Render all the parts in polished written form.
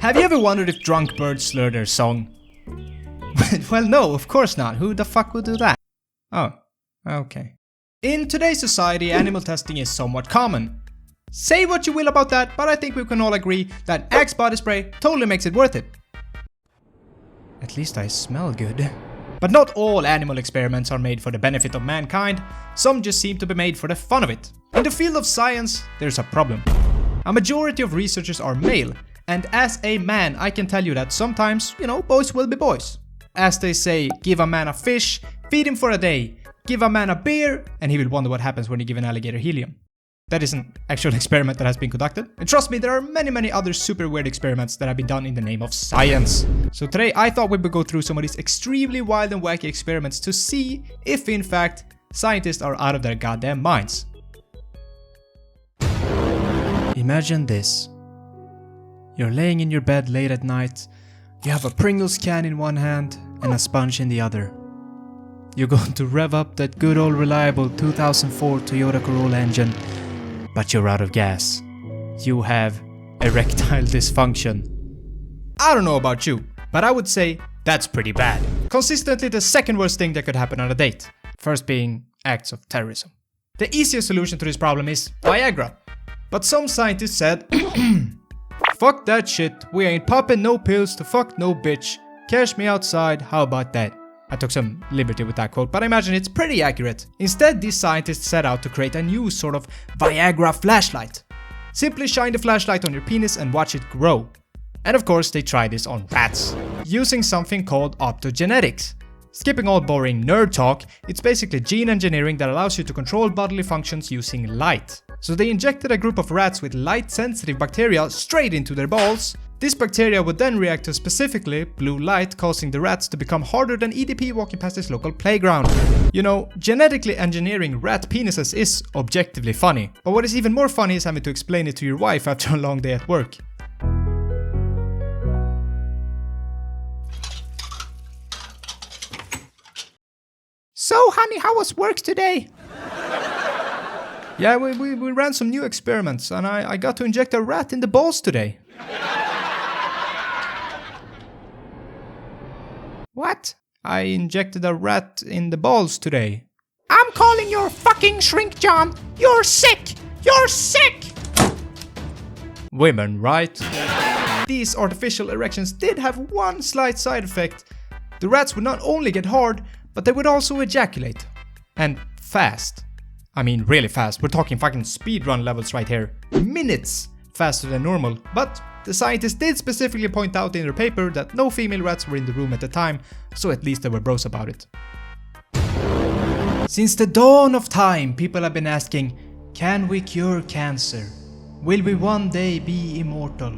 Have you ever wondered if drunk birds slur their song? Well, no, of course not. Who the fuck would do that? Oh, okay. In today's society, animal testing is somewhat common. Say what you will about that, but I think we can all agree that Axe body spray totally makes it worth it. At least I smell good. But not all animal experiments are made for the benefit of mankind. Some just seem to be made for the fun of it. In the field of science, there's a problem. A majority of researchers are male, and as a man, I can tell you that sometimes, boys will be boys. As they say, give a man a fish, feed him for a day, give a man a beer, and he will wonder what happens when you give an alligator helium. That is an actual experiment that has been conducted. And trust me, there are many other super weird experiments that have been done in the name of science. So today I thought we would go through some of these extremely wild and wacky experiments to see if in fact scientists are out of their goddamn minds. Imagine this. You're laying in your bed late at night, you have a Pringles can in one hand and a sponge in the other. You're going to rev up that good old reliable 2004 Toyota Corolla engine, but you're out of gas. You have erectile dysfunction. I don't know about you, but I would say that's pretty bad. Consistently the second worst thing that could happen on a date. First being acts of terrorism. The easiest solution to this problem is Viagra. But some scientists said, fuck that shit, we ain't popping no pills to fuck no bitch. Cash me outside, how about that? I took some liberty with that quote, but I imagine it's pretty accurate. Instead, these scientists set out to create a new sort of Viagra flashlight. Simply shine the flashlight on your penis and watch it grow. And of course, they tried this on rats, using something called optogenetics. Skipping all boring nerd talk, it's basically gene engineering that allows you to control bodily functions using light. So they injected a group of rats with light-sensitive bacteria straight into their balls. This bacteria would then react to specifically blue light, causing the rats to become harder than EDP walking past his local playground. Genetically engineering rat penises is objectively funny, but what is even more funny is having to explain it to your wife after a long day at work. So honey, how was work today? Yeah, we ran some new experiments and I got to inject a rat in the balls today. What? I injected a rat in the balls today. I'm calling your fucking shrink, John. You're sick. You're sick. Women, right? These artificial erections did have one slight side effect. The rats would not only get hard, but they would also ejaculate. And fast. I mean, really fast. We're talking fucking speedrun levels right here. Minutes faster than normal. But the scientists did specifically point out in their paper that no female rats were in the room at the time, so at least they were bros about it. Since the dawn of time, people have been asking, can we cure cancer? Will we one day be immortal?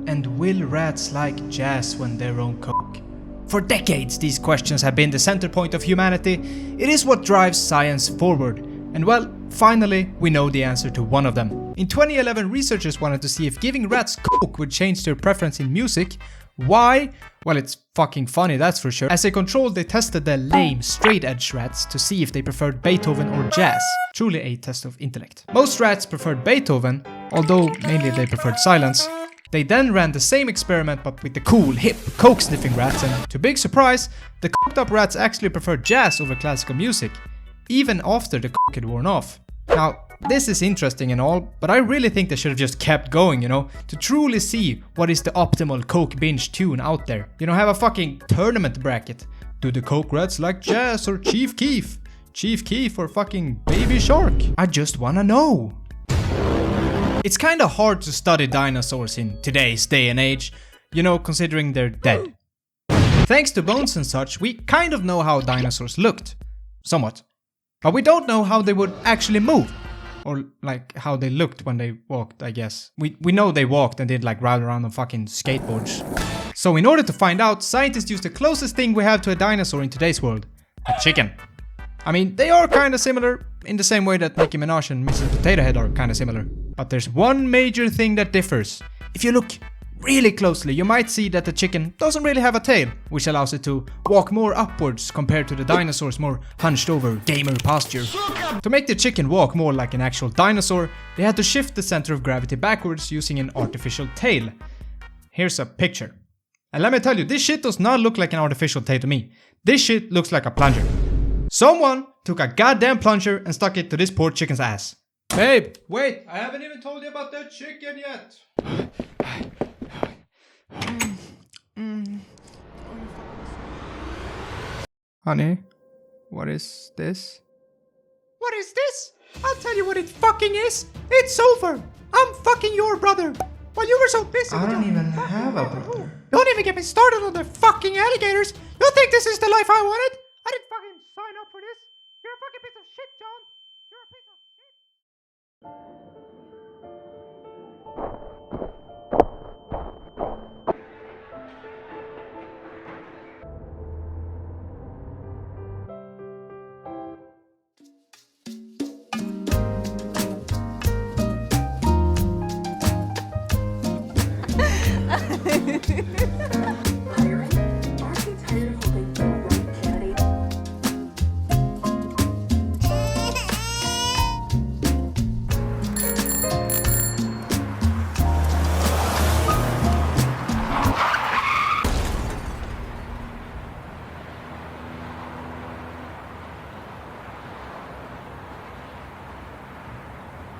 And will rats like jazz when they're on coke? For decades, these questions have been the center point of humanity. It is what drives science forward. And well, finally, we know the answer to one of them. In 2011, researchers wanted to see if giving rats coke would change their preference in music. Why? Well, it's fucking funny, that's for sure. As a control, they tested the lame, straight-edge rats to see if they preferred Beethoven or jazz. Truly a test of intellect. Most rats preferred Beethoven, although mainly they preferred silence. They then ran the same experiment but with the cool, hip, coke-sniffing rats, and to big surprise, the coked-up rats actually preferred jazz over classical music, even after the coke had worn off. Now, this is interesting and all, but I really think they should have just kept going, to truly see what is the optimal coke binge tune out there. Have a fucking tournament bracket. Do the coke rats like jazz or Chief Keef? Chief Keef or fucking Baby Shark? I just wanna know. It's kinda hard to study dinosaurs in today's day and age, considering they're dead. Thanks to bones and such, we kind of know how dinosaurs looked. Somewhat. But we don't know how they would actually move. Or like how they looked when they walked, I guess. We know they walked and did like ride around on fucking skateboards. So in order to find out, scientists used the closest thing we have to a dinosaur in today's world. A chicken. I mean, they are kinda similar in the same way that Nicki Minaj and Mrs. Potato Head are kinda similar. But there's one major thing that differs. If you look really closely, you might see that the chicken doesn't really have a tail, which allows it to walk more upwards compared to the dinosaur's more hunched over gamer posture. To make the chicken walk more like an actual dinosaur, they had to shift the center of gravity backwards using an artificial tail. here's a picture. And let me tell you, this shit does not look like an artificial tail to me. This shit looks like a plunger. Someone took a goddamn plunger and stuck it to this poor chicken's ass. Babe, wait, I haven't even told you about that chicken yet. Honey, what is this? What is this? I'll tell you what it fucking is. It's over. I'm fucking your brother. While you were so busy I don't even have a brother. Don't even get me started on the fucking alligators. You think this is the life I wanted? I didn't fucking sign up for this. You're a fucking piece of shit, John. You're a piece of shit.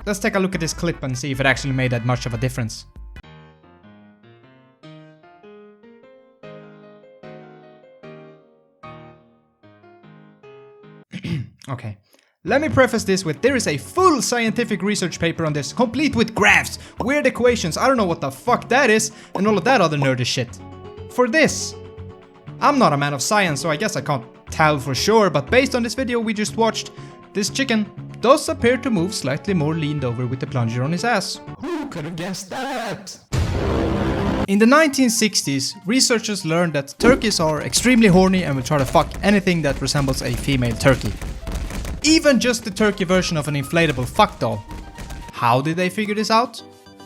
Let's take a look at this clip and see if it actually made that much of a difference. Okay, let me preface this with there is a full scientific research paper on this, complete with graphs, weird equations, I don't know what the fuck that is, and all of that other nerdy shit. For this, I'm not a man of science, so I guess I can't tell for sure, but based on this video we just watched, this chicken does appear to move slightly more leaned over with the plunger on his ass. Who could have guessed that? In the 1960s, researchers learned that turkeys are extremely horny and will try to fuck anything that resembles a female turkey. Even just the turkey version of an inflatable fuck doll. How did they figure this out?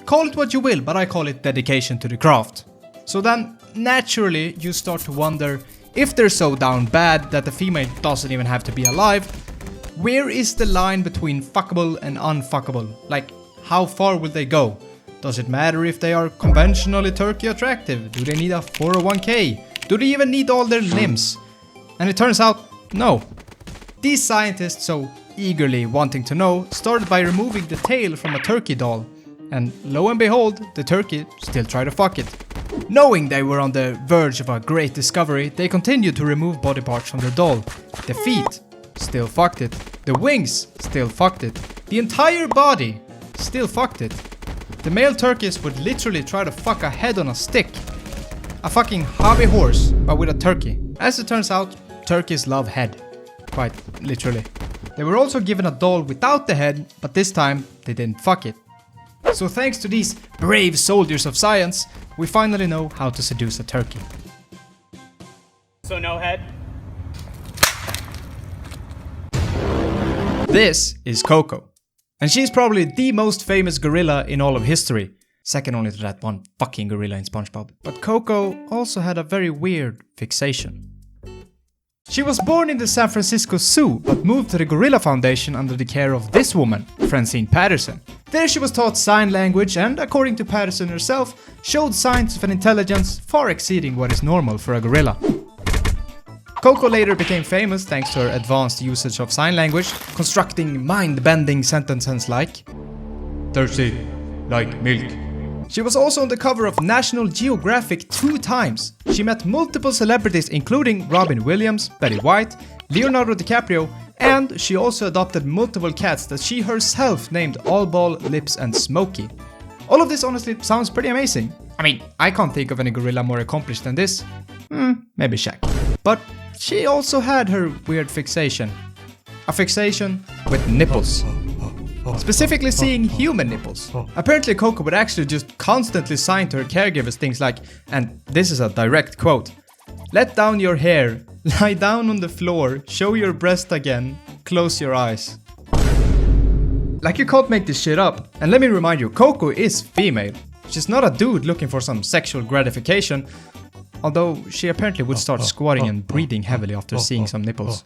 Call it what you will, but I call it dedication to the craft. So then, naturally, you start to wonder, if they're so down bad that the female doesn't even have to be alive, where is the line between fuckable and unfuckable? Like, how far will they go? Does it matter if they are conventionally turkey attractive? Do they need a 401k? Do they even need all their limbs? And it turns out, no. These scientists, so eagerly wanting to know, started by removing the tail from a turkey doll. And lo and behold, the turkey still tried to fuck it. Knowing they were on the verge of a great discovery, they continued to remove body parts from the doll. The feet, still fucked it. The wings, still fucked it. The entire body, still fucked it. The male turkeys would literally try to fuck a head on a stick. A fucking hobby horse, but with a turkey. As it turns out, turkeys love head. Quite literally. They were also given a doll without the head, but this time they didn't fuck it. So thanks to these brave soldiers of science, we finally know how to seduce a turkey. So no head? This is Koko. And she's probably the most famous gorilla in all of history. Second only to that one fucking gorilla in SpongeBob. But Koko also had a very weird fixation. She was born in the San Francisco Zoo, but moved to the Gorilla Foundation under the care of this woman, Francine Patterson. There she was taught sign language and, according to Patterson herself, showed signs of an intelligence far exceeding what is normal for a gorilla. Koko later became famous thanks to her advanced usage of sign language, constructing mind-bending sentences like thirsty, like milk. She was also on the cover of National Geographic 2 times. She met multiple celebrities including Robin Williams, Betty White, Leonardo DiCaprio, and she also adopted multiple cats that she herself named Allball, Lips and Smokey. All of this honestly sounds pretty amazing. I mean, I can't think of any gorilla more accomplished than this. Maybe Shaq. But she also had her weird fixation. A fixation with nipples. Specifically seeing human nipples. Apparently Koko would actually just constantly sign to her caregivers things like, and this is a direct quote, "Let down your hair, lie down on the floor, show your breast again, close your eyes." Like, you can't make this shit up. And let me remind you, Koko is female. She's not a dude looking for some sexual gratification, although she apparently would start squatting and breathing heavily after seeing some nipples.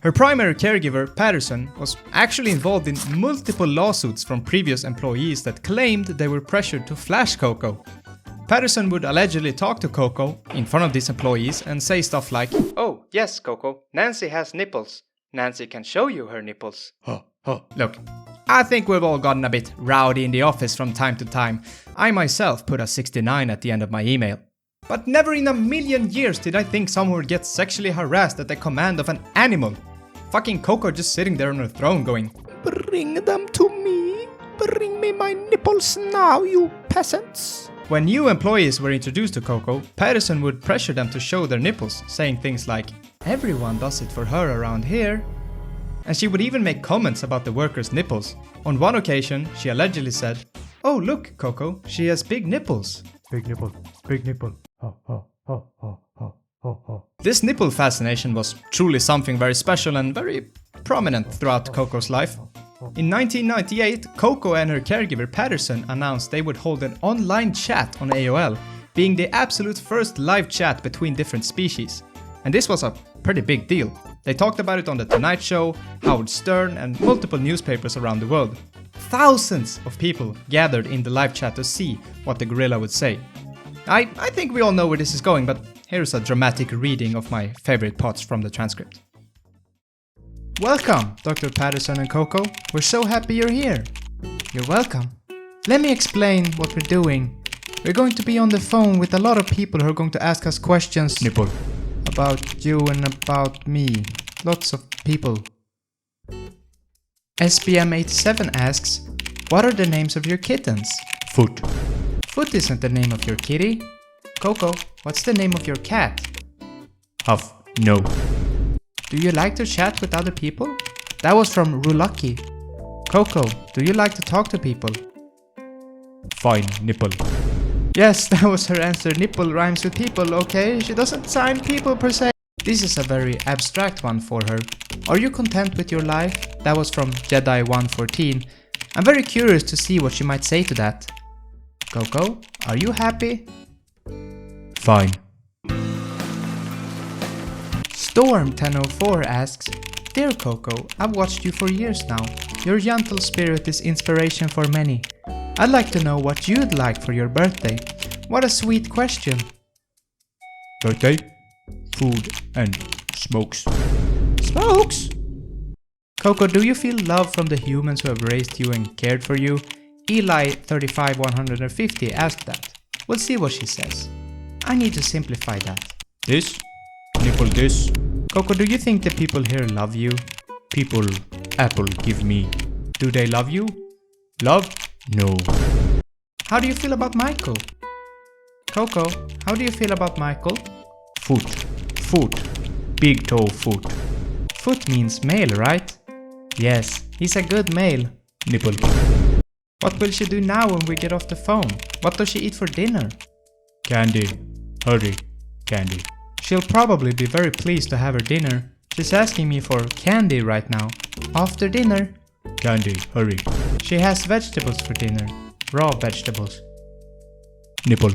Her primary caregiver, Patterson, was actually involved in multiple lawsuits from previous employees that claimed they were pressured to flash Koko. Patterson would allegedly talk to Koko in front of these employees and say stuff like, "Oh, yes, Koko, Nancy has nipples. Nancy can show you her nipples." Look, I think we've all gotten a bit rowdy in the office from time to time. I myself put a 69 at the end of my email. But never in a million years did I think someone would get sexually harassed at the command of an animal. Fucking Koko just sitting there on her throne going, "Bring them to me. Bring me my nipples now, you peasants." When new employees were introduced to Koko, Patterson would pressure them to show their nipples, saying things like, "Everyone does it for her around here." And she would even make comments about the workers' nipples. On one occasion, she allegedly said, "Oh look, Koko, she has big nipples." Big nipple, big nipple. This nipple fascination was truly something very special and very prominent throughout Koko's life. In 1998, Koko and her caregiver Patterson announced they would hold an online chat on AOL, being the absolute first live chat between different species. And this was a pretty big deal. They talked about it on The Tonight Show, Howard Stern, and multiple newspapers around the world. Thousands of people gathered in the live chat to see what the gorilla would say. I think we all know where this is going, but here's a dramatic reading of my favorite parts from the transcript. "Welcome, Dr. Patterson and Koko. We're so happy you're here." "You're welcome. Let me explain what we're doing. We're going to be on the phone with a lot of people who are going to ask us questions Nipple. about you and about me. Lots of people." SBM87 asks, "What are the names of your kittens?" Foot. Foot isn't the name of your kitty. Koko, what's the name of your cat? Huff. No. Do you like to chat with other people? That was from Rulucky. Koko, do you like to talk to people? Fine. Nipple. Yes, that was her answer. Nipple rhymes with people, okay? She doesn't sign people per se. This is a very abstract one for her. Are you content with your life? That was from Jedi114. I'm very curious to see what she might say to that. Koko, are you happy? Fine. Storm1004 asks, "Dear Koko, I've watched you for years now. Your gentle spirit is inspiration for many. I'd like to know what you'd like for your birthday. What a sweet question." Birthday. Food and smokes. Smokes? Koko, do you feel love from the humans who have raised you and cared for you? Eli35150 asked that. We'll see what she says. I need to simplify that. This. Nipple this. Koko, do you think the people here love you? People. Apple give me. Do they love you? Love? No. How do you feel about Michael? Koko, how do you feel about Michael? Foot. Foot. Big toe foot. Foot means male, right? Yes, he's a good male. Nipple. What will she do now when we get off the phone? What does she eat for dinner? Candy. Hurry. Candy. She'll probably be very pleased to have her dinner. She's asking me for candy right now. After dinner. Candy. Hurry. She has vegetables for dinner. Raw vegetables. Nipple.